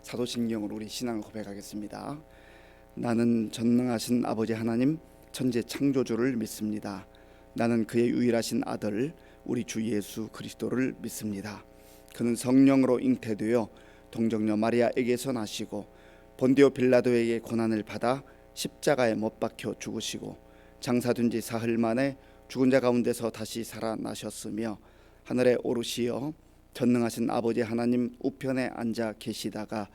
사도신경으로 우리 신앙을 고백하겠습니다. 나는 전능하신 아버지 하나님 천지 창조주를 믿습니다. 나는 그의 유일하신 아들 우리 주 예수 그리스도를 믿습니다. 그는 성령으로 잉태되어 동정녀 마리아에게서 나시고 본디오 빌라도에게 고난을 받아 십자가에 못 박혀 죽으시고 장사된 지 사흘 만에 죽은 자 가운데서 다시 살아나셨으며 하늘에 오르시어 전능하신 아버지 하나님 우편에 앉아 계시다가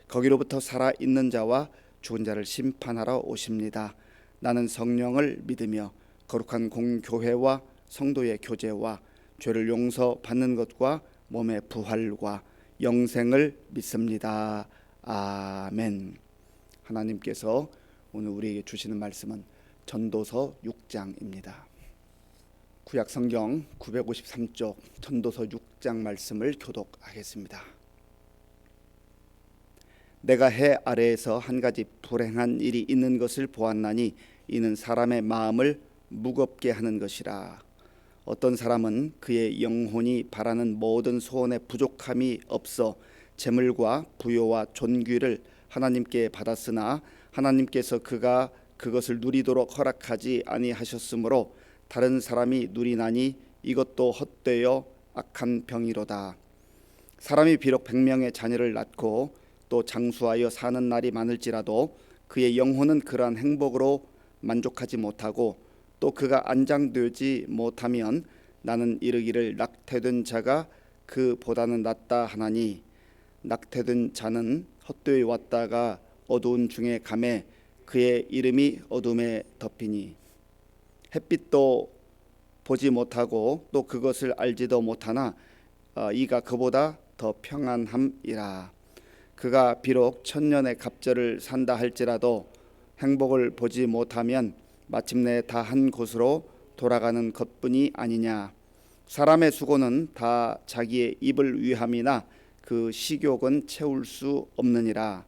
거기로부터 살아있는 자와 죽은 자를 심판하러 오십니다. 나는 성령을 믿으며 거룩한 공교회와 성도의 교제와 죄를 용서받는 것과 몸의 부활과 영생을 믿습니다. 아멘. 하나님께서 오늘 우리에게 주시는 말씀은 전도서 6장입니다. 구약 성경 953쪽 전도서 6장 말씀을 교독하겠습니다. 내가 해 아래에서 한 가지 불행한 일이 있는 것을 보았나니 이는 사람의 마음을 무겁게 하는 것이라. 어떤 사람은 그의 영혼이 바라는 모든 소원에 부족함이 없어 재물과 부요와 존귀를 하나님께 받았으나 하나님께서 그가 그것을 누리도록 허락하지 아니하셨으므로 다른 사람이 누리나니 이것도 헛되어 악한 병이로다. 사람이 비록 100명의 자녀를 낳고 또 장수하여 사는 날이 많을지라도 그의 영혼은 그러한 행복으로 만족하지 못하고 또 그가 안장되지 못하면 나는 이르기를 낙태된 자가 그보다는 낫다 하나니 낙태된 자는 헛되이 왔다가 어두운 중에 가매 그의 이름이 어둠에 덮이니 햇빛도 보지 못하고 또 그것을 알지도 못하나 이가 그보다 더 평안함이라. 그가 비록 천년의 갑절을 산다 할지라도 행복을 보지 못하면 마침내 다 한 곳으로 돌아가는 것뿐이 아니냐. 사람의 수고는 다 자기의 입을 위함이나 그 식욕은 채울 수 없느니라.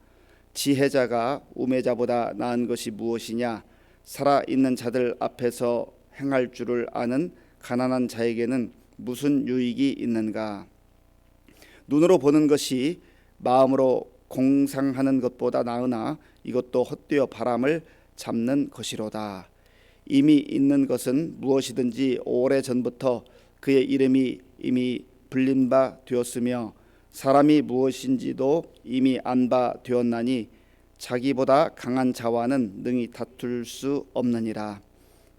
지혜자가 우매자보다 나은 것이 무엇이냐. 살아있는 자들 앞에서 행할 줄을 아는 가난한 자에게는 무슨 유익이 있는가. 눈으로 보는 것이 마음으로 공상하는 것보다 나으나 이것도 헛되어 바람을 잡는 것이로다. 이미 있는 것은 무엇이든지 오래전부터 그의 이름이 이미 불린 바 되었으며 사람이 무엇인지도 이미 안 바 되었나니 자기보다 강한 자와는 능히 다툴 수 없느니라.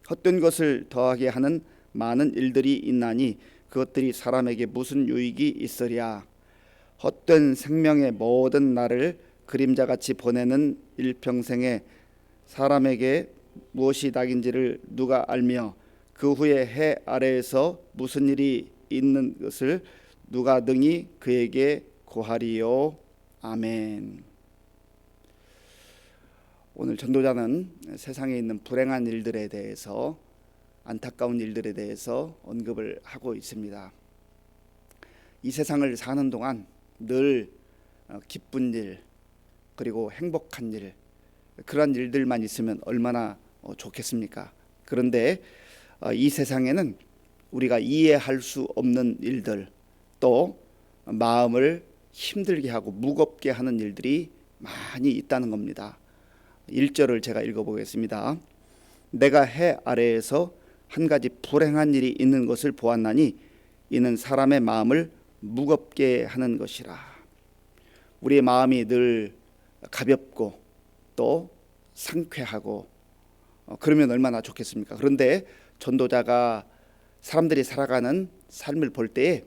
헛된 것을 더하게 하는 많은 일들이 있나니 그것들이 사람에게 무슨 유익이 있으랴. 헛된 생명의 모든 날을 그림자같이 보내는 일평생에 사람에게 무엇이 닭인지를 누가 알며 그 후에 해 아래에서 무슨 일이 있는 것을 누가 능히 그에게 고하리요. 아멘. 오늘 전도자는 세상에 있는 불행한 일들에 대해서, 안타까운 일들에 대해서 언급을 하고 있습니다. 이 세상을 사는 동안 늘 기쁜 일 그리고 행복한 일, 그런 일들만 있으면 얼마나 좋겠습니까? 그런데 이 세상에는 우리가 이해할 수 없는 일들, 또 마음을 힘들게 하고 무겁게 하는 일들이 많이 있다는 겁니다. 1절을 제가 읽어보겠습니다. 내가 해 아래에서 한 가지 불행한 일이 있는 것을 보았나니 이는 사람의 마음을 무겁게 하는 것이라. 우리의 마음이 늘 가볍고 또 상쾌하고 그러면 얼마나 좋겠습니까? 그런데 전도자가 사람들이 살아가는 삶을 볼 때에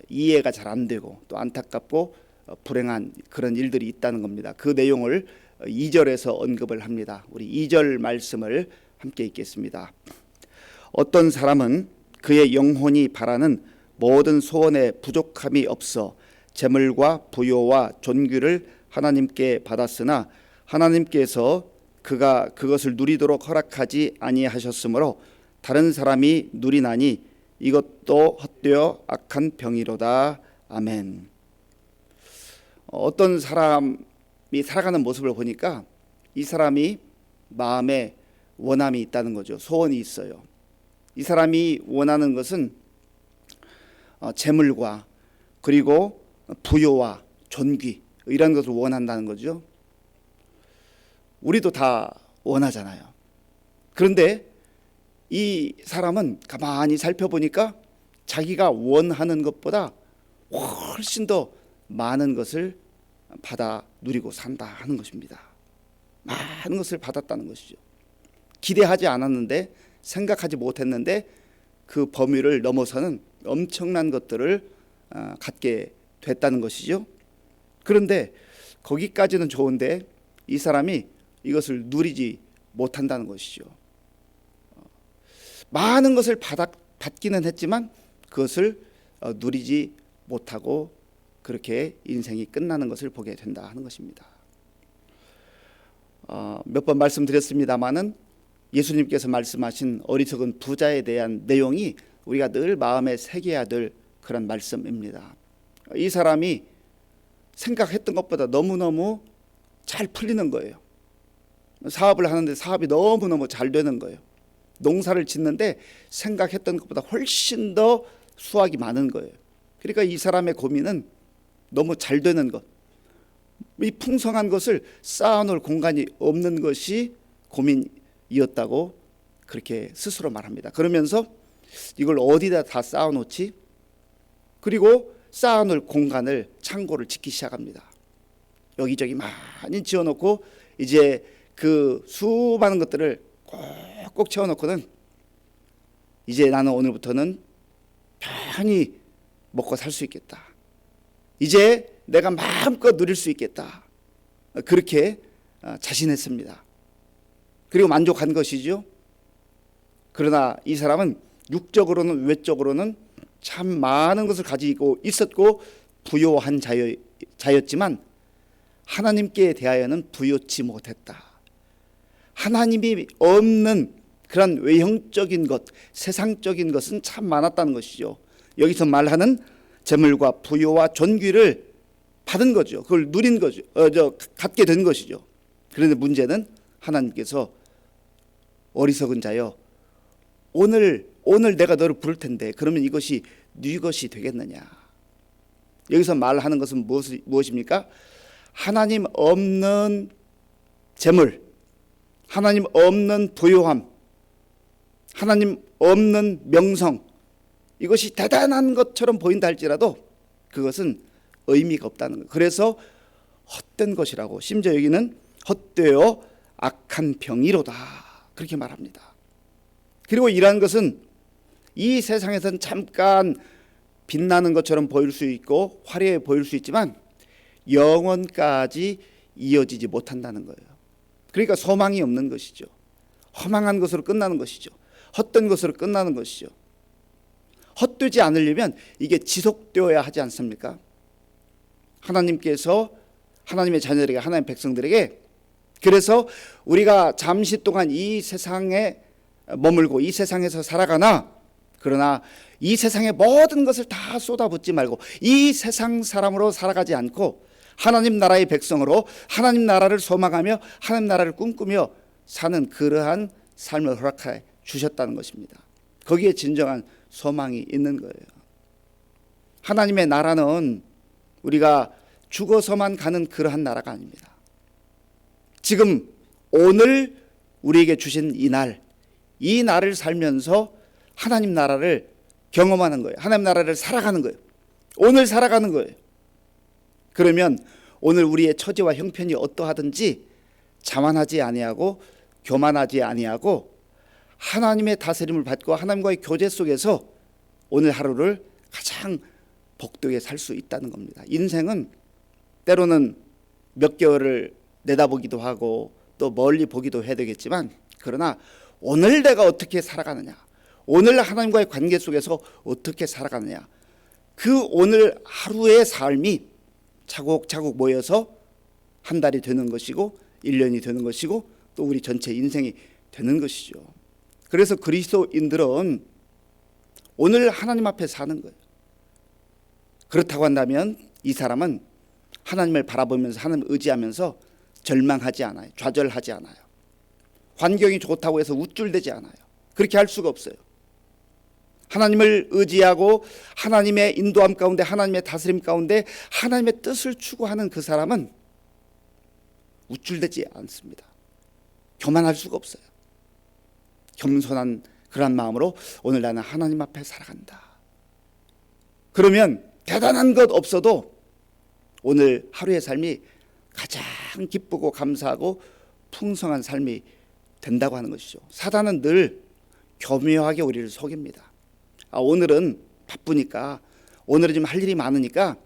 이해가 잘 안 되고 또 안타깝고 불행한 그런 일들이 있다는 겁니다. 그 내용을 2절에서 언급을 합니다. 우리 2절 말씀을 함께 읽겠습니다. 어떤 사람은 그의 영혼이 바라는 모든 소원에 부족함이 없어 재물과 부요와 존귀를 하나님께 받았으나 하나님께서 그가 그것을 누리도록 허락하지 아니하셨으므로 다른 사람이 누리나니 이것도 헛되어 악한 병이로다. 아멘. 어떤 사람이 살아가는 모습을 보니까 이 사람이 마음에 원함이 있다는 거죠. 소원이 있어요. 이 사람이 원하는 것은 재물과 그리고 부요와 존귀, 이런 것을 원한다는 거죠. 우리도 다 원하잖아요. 그런데 이 사람은 가만히 살펴보니까 자기가 원하는 것보다 훨씬 더 많은 것을 받아 누리고 산다 하는 것입니다. 많은 것을 받았다는 것이죠. 기대하지 않았는데, 생각하지 못했는데 그 범위를 넘어서는 엄청난 것들을 갖게 됐다는 것이죠. 그런데 거기까지는 좋은데 이 사람이 이것을 누리지 못한다는 것이죠. 많은 것을 받기는 했지만 그것을 누리지 못하고 그렇게 인생이 끝나는 것을 보게 된다 하는 것입니다. 몇 번 말씀드렸습니다마는 예수님께서 말씀하신 어리석은 부자에 대한 내용이 우리가 늘 마음에 새겨야 될 그런 말씀입니다. 이 사람이 생각했던 것보다 너무너무 잘 풀리는 거예요. 사업을 하는데 사업이 너무너무 잘 되는 거예요. 농사를 짓는데 생각했던 것보다 훨씬 더 수확이 많은 거예요. 그러니까 이 사람의 고민은 너무 잘 되는 것, 이 풍성한 것을 쌓아놓을 공간이 없는 것이 고민이었다고 그렇게 스스로 말합니다. 그러면서 이걸 어디다 다 쌓아놓지? 그리고 쌓아놓을 공간을, 창고를 짓기 시작합니다. 여기저기 많이 지어놓고 이제 그 수많은 것들을 꼭꼭 채워놓고는 이제 나는 오늘부터는 편히 먹고 살 수 있겠다. 이제 내가 마음껏 누릴 수 있겠다. 그렇게 자신했습니다. 그리고 만족한 것이죠. 그러나 이 사람은 육적으로는, 외적으로는 참 많은 것을 가지고 있었고 부요한 자였지만 하나님께 대하여는 부요치 못했다. 하나님이 없는 그런 외형적인 것, 세상적인 것은 참 많았다는 것이죠. 여기서 말하는 재물과 부요와 존귀를 받은 거죠. 그걸 누린 거죠. 갖게 된 것이죠. 그런데 문제는 하나님께서 어리석은 자여, 오늘 내가 너를 부를 텐데 그러면 이것이 네 것이 되겠느냐. 여기서 말하는 것은 무엇입니까? 하나님 없는 재물, 하나님 없는 부요함, 하나님 없는 명성, 이것이 대단한 것처럼 보인다 할지라도 그것은 의미가 없다는 거예요. 그래서 헛된 것이라고, 심지어 여기는 헛되어 악한 병이로다 그렇게 말합니다. 그리고 이러한 것은 이 세상에서는 잠깐 빛나는 것처럼 보일 수 있고 화려해 보일 수 있지만 영원까지 이어지지 못한다는 거예요. 그러니까 소망이 없는 것이죠. 허망한 것으로 끝나는 것이죠. 헛된 것으로 끝나는 것이죠. 헛되지 않으려면 이게 지속되어야 하지 않습니까? 하나님께서 하나님의 자녀들에게, 하나님의 백성들에게, 그래서 우리가 잠시 동안 이 세상에 머물고 이 세상에서 살아가나, 그러나 이 세상의 모든 것을 다 쏟아붓지 말고 이 세상 사람으로 살아가지 않고 하나님 나라의 백성으로 하나님 나라를 소망하며 하나님 나라를 꿈꾸며 사는 그러한 삶을 허락해 주셨다는 것입니다. 거기에 진정한 소망이 있는 거예요. 하나님의 나라는 우리가 죽어서만 가는 그러한 나라가 아닙니다. 지금 오늘 우리에게 주신 이 날을 살면서 하나님 나라를 경험하는 거예요. 하나님 나라를 살아가는 거예요. 오늘 살아가는 거예요. 그러면 오늘 우리의 처지와 형편이 어떠하든지 자만하지 아니하고 교만하지 아니하고 하나님의 다스림을 받고 하나님과의 교제 속에서 오늘 하루를 가장 복되게 살 수 있다는 겁니다. 인생은 때로는 몇 개월을 내다보기도 하고 또 멀리 보기도 해야 되겠지만, 그러나 오늘 내가 어떻게 살아가느냐, 오늘 하나님과의 관계 속에서 어떻게 살아가느냐, 그 오늘 하루의 삶이 차곡차곡 모여서 한 달이 되는 것이고 1년이 되는 것이고 또 우리 전체 인생이 되는 것이죠. 그래서 그리스도인들은 오늘 하나님 앞에 사는 거예요. 그렇다고 한다면 이 사람은 하나님을 바라보면서 하나님을 의지하면서 절망하지 않아요. 좌절하지 않아요. 환경이 좋다고 해서 우쭐대지 않아요. 그렇게 할 수가 없어요. 하나님을 의지하고 하나님의 인도함 가운데, 하나님의 다스림 가운데 하나님의 뜻을 추구하는 그 사람은 우쭐대지 않습니다. 교만할 수가 없어요. 겸손한 그런 마음으로 오늘 나는 하나님 앞에 살아간다. 그러면 대단한 것 없어도 오늘 하루의 삶이 가장 기쁘고 감사하고 풍성한 삶이 된다고 하는 것이죠. 사단은 늘 교묘하게 우리를 속입니다. 오늘은 바쁘니까, 오늘은 좀 할 일이 많으니까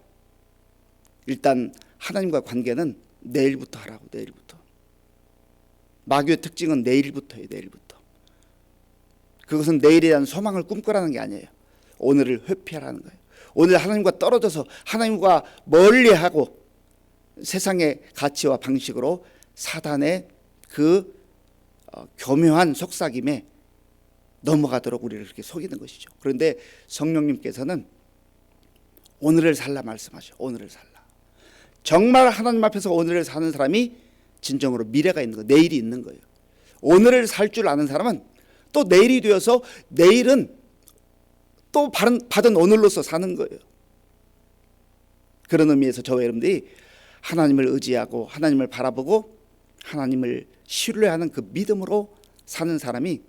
일단 하나님과 관계는 내일부터 하라고. 내일부터. 마귀의 특징은 내일부터예요. 내일부터. 그것은 내일에 대한 소망을 꿈꾸라는 게 아니에요. 오늘을 회피하라는 거예요. 오늘 하나님과 떨어져서 하나님과 멀리하고 세상의 가치와 방식으로 사단의 그 교묘한 속삭임에 넘어가도록 우리를 그렇게 속이는 것이죠. 그런데 성령님께서는 오늘을 살라 말씀하셔. 오늘을 살라. 정말 하나님 앞에서 오늘을 사는 사람이 진정으로 미래가 있는 거예요. 내일이 있는 거예요. 오늘을 살 줄 아는 사람은 또 내일이 되어서 내일은 또 받은 오늘로서 사는 거예요. 그런 의미에서 저와 여러분들이 하나님을 의지하고 하나님을 바라보고 하나님을 신뢰하는 그 믿음으로 사는 사람이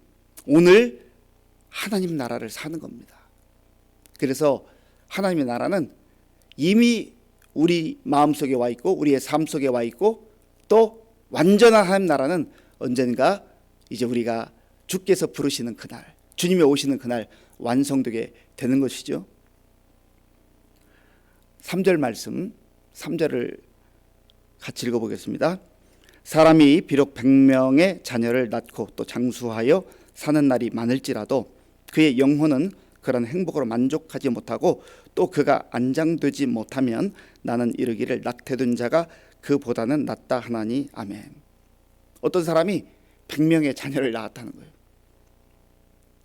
오늘 하나님 나라를 사는 겁니다. 그래서 하나님의 나라는 이미 우리 마음속에 와 있고 우리의 삶 속에 와 있고 또 완전한 하나님 나라는 언젠가 이제 우리가 주께서 부르시는 그날, 주님이 오시는 그날 완성되게 되는 것이죠. 3절 말씀, 3절을 같이 읽어보겠습니다. 사람이 비록 100명의 자녀를 낳고 또 장수하여 사는 날이 많을지라도 그의 영혼은 그런 행복으로 만족하지 못하고 또 그가 안장되지 못하면 나는 이르기를 낙태된 자가 그보다는 낫다 하나니 아멘. 어떤 사람이 100명의 자녀를 낳았다는 거예요.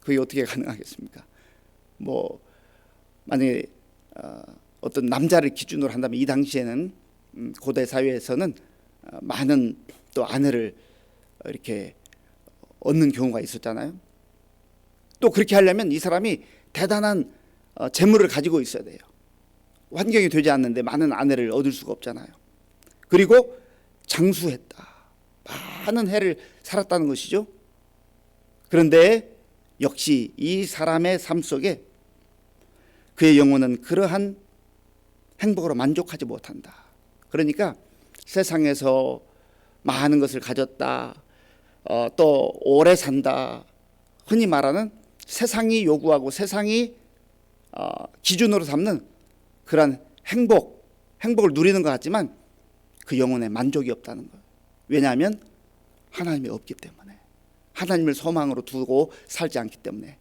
그게 어떻게 가능하겠습니까? 만약에 어떤 남자를 기준으로 한다면 이 당시에는 고대 사회에서는 많은 또 아내를 이렇게 얻는 경우가 있었잖아요. 또 그렇게 하려면 이 사람이 대단한 재물을 가지고 있어야 돼요. 환경이 되지 않는데 많은 아내를 얻을 수가 없잖아요. 그리고 장수했다. 많은 해를 살았다는 것이죠. 그런데 역시 이 사람의 삶 속에 그의 영혼은 그러한 행복으로 만족하지 못한다. 그러니까 세상에서 많은 것을 가졌다, 또 오래 산다, 흔히 말하는 세상이 요구하고 세상이 기준으로 삼는 그러한 행복을 누리는 것 같지만 그 영혼에 만족이 없다는 거예요. 왜냐하면 하나님이 없기 때문에, 하나님을 소망으로 두고 살지 않기 때문에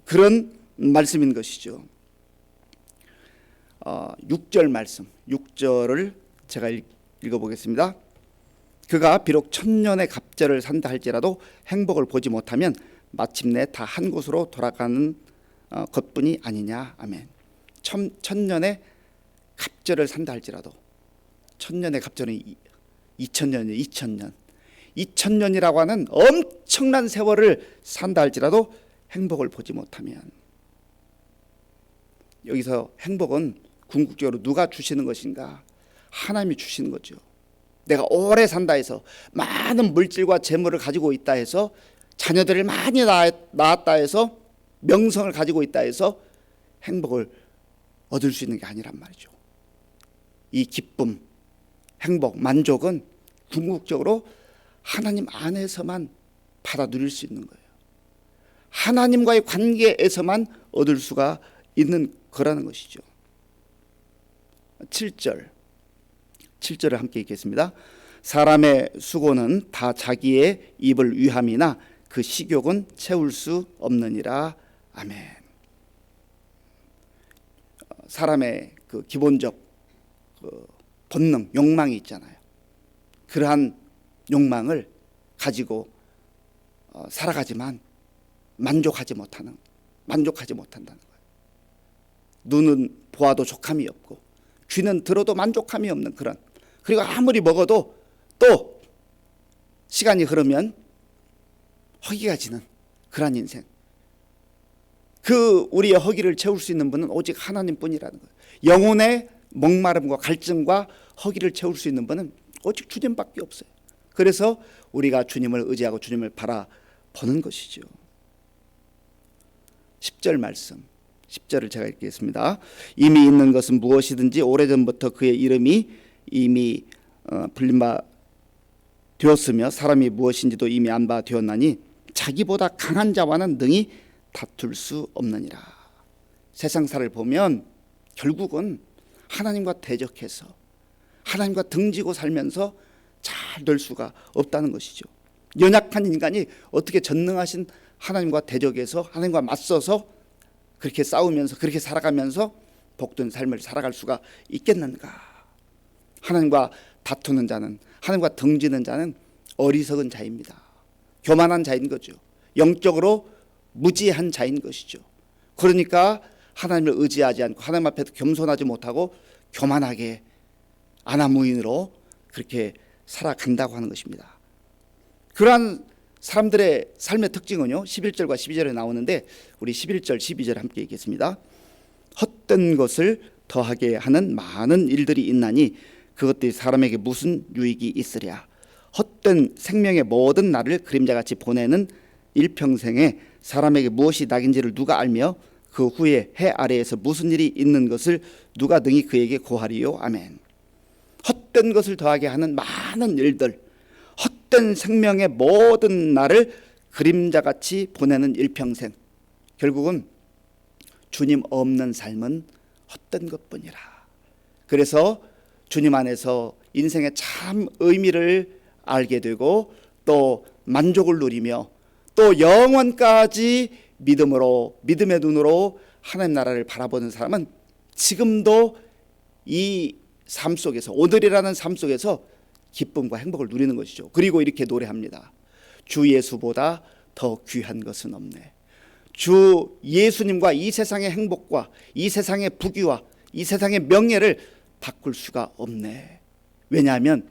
그런 말씀인 것이죠. 6절 말씀, 6절을 제가 읽어보겠습니다. 그가 비록 1000년의 갑절을 산다 할지라도 행복을 보지 못하면 마침내 다 한 곳으로 돌아가는 것뿐이 아니냐. 아멘. 1000년의 갑절을 산다 할지라도, 1000년의 갑절은 2000년이에요. 2000년이라고 하는 엄청난 세월을 산다 할지라도 행복을 보지 못하면, 여기서 행복은 궁극적으로 누가 주시는 것인가? 하나님이 주시는 거죠. 내가 오래 산다 해서, 많은 물질과 재물을 가지고 있다 해서, 자녀들을 많이 낳았다 해서, 명성을 가지고 있다 해서 행복을 얻을 수 있는 게 아니란 말이죠. 이 기쁨, 행복, 만족은 궁극적으로 하나님 안에서만 받아 누릴 수 있는 거예요. 하나님과의 관계에서만 얻을 수가 있는 거라는 것이죠. 7절을 함께 읽겠습니다. 사람의 수고는 다 자기의 입을 위함이나 그 식욕은 채울 수 없느니라. 아멘. 사람의 그 기본적 본능, 욕망이 있잖아요. 그러한 욕망을 가지고 살아가지만 만족하지 못한다는 거예요. 눈은 보아도 족함이 없고 귀는 들어도 만족함이 없는 그런, 그리고 아무리 먹어도 또 시간이 흐르면 허기가 지는 그런 인생. 그 우리의 허기를 채울 수 있는 분은 오직 하나님뿐이라는 거예요. 영혼의 목마름과 갈증과 허기를 채울 수 있는 분은 오직 주님밖에 없어요. 그래서 우리가 주님을 의지하고 주님을 바라보는 것이죠. 10절 말씀, 10절을 제가 읽겠습니다. 이미 있는 것은 무엇이든지 오래전부터 그의 이름이 이미 불린 바 되었으며 사람이 무엇인지도 이미 안 바 되었나니 자기보다 강한 자와는 능히 다툴 수 없느니라. 세상사를 보면 결국은 하나님과 대적해서 하나님과 등지고 살면서 잘 될 수가 없다는 것이죠. 연약한 인간이 어떻게 전능하신 하나님과 대적해서 하나님과 맞서서 그렇게 싸우면서 그렇게 살아가면서 복된 삶을 살아갈 수가 있겠는가. 하나님과 다투는 자는, 하나님과 등지는 자는 어리석은 자입니다. 교만한 자인 거죠. 영적으로 무지한 자인 것이죠. 그러니까 하나님을 의지하지 않고 하나님 앞에 겸손하지 못하고 교만하게 안하무인으로 그렇게 살아간다고 하는 것입니다. 그러한 사람들의 삶의 특징은요, 11절과 12절에 나오는데 우리 11절 12절 함께 읽겠습니다. 헛된 것을 더하게 하는 많은 일들이 있나니 그것들이 사람에게 무슨 유익이 있으랴. 헛된 생명의 모든 날을 그림자같이 보내는 일평생에 사람에게 무엇이 낙인지를 누가 알며 그 후에 해 아래에서 무슨 일이 있는 것을 누가 능히 그에게 고하리요. 아멘. 헛된 것을 더하게 하는 많은 일들, 헛된 생명의 모든 날을 그림자같이 보내는 일평생. 결국은 주님 없는 삶은 헛된 것뿐이라. 그래서 주님 안에서 인생의 참 의미를 알게 되고 또 만족을 누리며 또 영원까지 믿음의 눈으로 하나님 나라를 바라보는 사람은 지금도 이 삶 속에서, 오늘이라는 삶 속에서 기쁨과 행복을 누리는 것이죠. 그리고 이렇게 노래합니다. 주 예수보다 더 귀한 것은 없네. 주 예수님과 이 세상의 행복과 이 세상의 부귀와 이 세상의 명예를 바꿀 수가 없네. 왜냐하면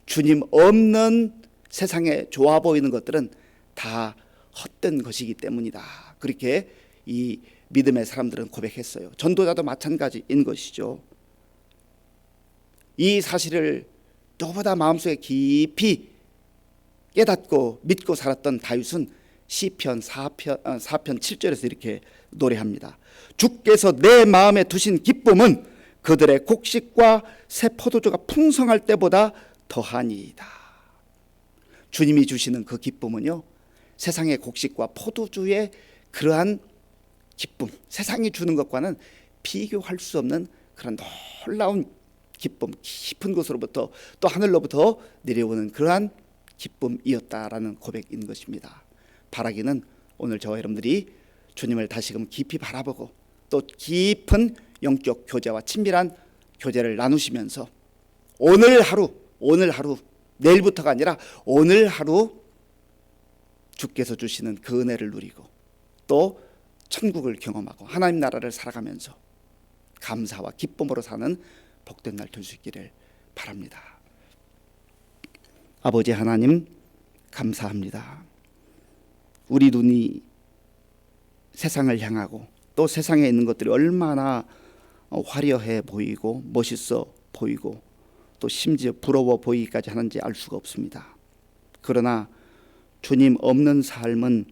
주님 없는 세상에 좋아 보이는 것들은 다 헛된 것이기 때문이다. 그렇게 이 믿음의 사람들은 고백했어요. 전도자도 마찬가지인 것이죠. 이 사실을 누구보다 마음속에 깊이 깨닫고 믿고 살았던 다윗은 시편 4편 7절에서 이렇게 노래합니다. 주께서 내 마음에 두신 기쁨은 그들의 곡식과 새 포도주가 풍성할 때보다 더하니이다. 주님이 주시는 그 기쁨은요, 세상의 곡식과 포도주의 그러한 기쁨, 세상이 주는 것과는 비교할 수 없는 그런 놀라운 기쁨, 깊은 곳으로부터 또 하늘로부터 내려오는 그러한 기쁨이었다라는 고백인 것입니다. 바라기는 오늘 저와 여러분들이 주님을 다시금 깊이 바라보고 또 깊은 영적 교제와 친밀한 교제를 나누시면서 오늘 하루 내일부터가 아니라 오늘 하루 주께서 주시는 그 은혜를 누리고 또 천국을 경험하고 하나님 나라를 살아가면서 감사와 기쁨으로 사는 복된 날 될 수 있기를 바랍니다. 아버지 하나님, 감사합니다. 우리 눈이 세상을 향하고 또 세상에 있는 것들이 얼마나 화려해 보이고 멋있어 보이고 또 심지어 부러워 보이기까지 하는지 알 수가 없습니다. 그러나 주님 없는 삶은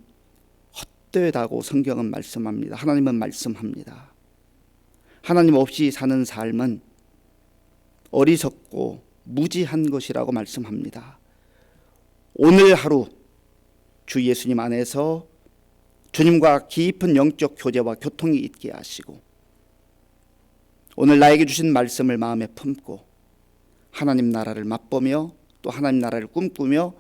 헛되다고 성경은 말씀합니다. 하나님은 말씀합니다. 하나님 없이 사는 삶은 어리석고 무지한 것이라고 말씀합니다. 오늘 하루 주 예수님 안에서 주님과 깊은 영적 교제와 교통이 있게 하시고 오늘 나에게 주신 말씀을 마음에 품고 하나님 나라를 맛보며 또 하나님 나라를 꿈꾸며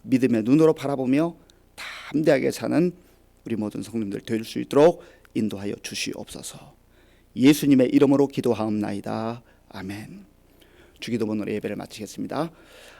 믿음의 눈으로 바라보며 담대하게 사는 우리 모든 성도님들 될 수 있도록 인도하여 주시옵소서. 예수님의 이름으로 기도하옵나이다. 아멘. 주기도문으로 예배를 마치겠습니다.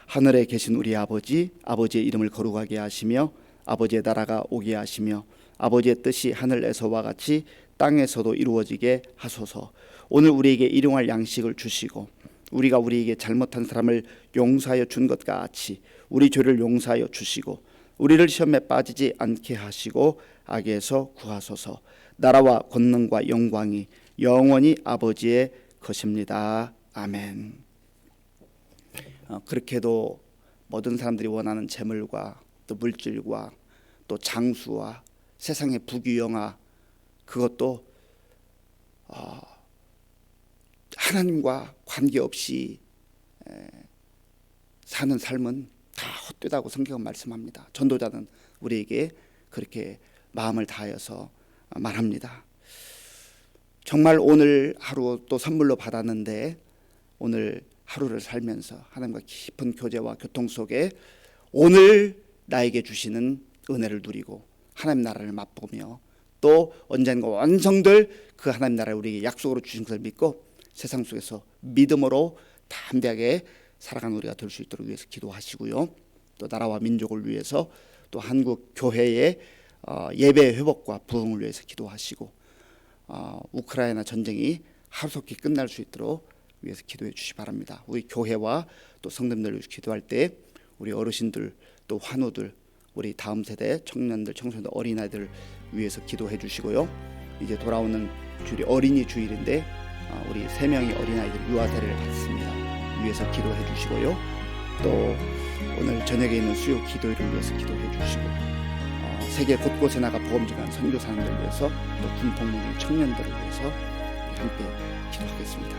하늘에 계신 우리 아버지, 아버지의 이름을 거룩하게 하시며 아버지의 나라가 오게 하시며 아버지의 뜻이 하늘에서와 같이 땅에서도 이루어지게 하소서. 오늘 우리에게 일용할 양식을 주시고 우리가 우리에게 잘못한 사람을 용서하여 준 것 같이 우리 죄를 용서하여 주시고 우리를 시험에 빠지지 않게 하시고 악에서 구하소서. 나라와 권능과 영광이 영원히 아버지의 것입니다. 아멘. 그렇게도 모든 사람들이 원하는 재물과 또 물질과 또 장수와 세상의 부귀영화, 그것도 하나님과 관계없이 사는 삶은 다 헛되다고 성경은 말씀합니다. 전도자는 우리에게 그렇게 마음을 다하여서 말합니다. 정말 오늘 하루 또 선물로 받았는데, 오늘 하루를 살면서 하나님과 깊은 교제와 교통 속에 오늘 나에게 주시는 은혜를 누리고 하나님 나라를 맛보며 또 언젠가 완성될 그 하나님 나라를 우리에게 약속으로 주신 것을 믿고 세상 속에서 믿음으로 담대하게 살아가는 우리가 될 수 있도록 위해서 기도하시고요. 또 나라와 민족을 위해서 또 한국 교회의 예배 회복과 부흥을 위해서 기도하시고 우크라이나 전쟁이 하루속히 끝날 수 있도록 위해서 기도해 주시기 바랍니다. 우리 교회와 또 성도님들 위해서 기도할 때 우리 어르신들 또 환우들, 우리 다음 세대 청년들, 청소년들, 어린아이들 위해서 기도해 주시고요. 이제 돌아오는 주일이 어린이 주일인데 우리 3명의 어린아이들 유아세례를 받습니다. 위해서 기도해 주시고요. 또 오늘 저녁에 있는 수요 기도회를 위해서 기도해 주시고 세계 곳곳에 나가 복음 전하는 선교사님들 위해서 또 군복무의 청년들을 위해서 함께 기도하겠습니다.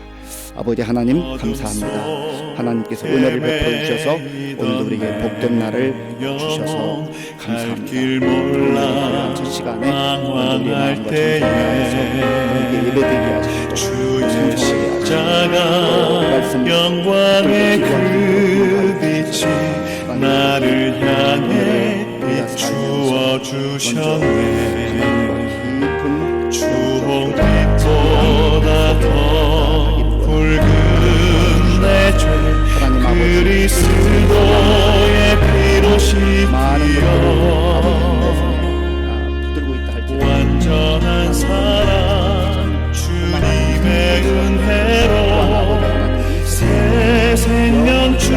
아버지 하나님 감사합니다. 하나님께서 은혜를 베풀어 주셔서 오늘도 우리에게 복된 날을 주셔서 감사합니다. 오늘 첫 시간에 먼저 우리의 마음과 정성을 다해서 하나님께 예배드리게 하시고 주의 십자가 영광의 그 빛이 나를 향해 비추어 주셨네. 주홍빛보다 더 붉은 내 죄 그리스도의 피로 씻기어 완전한 사랑 주님의 은혜로 새 생명 주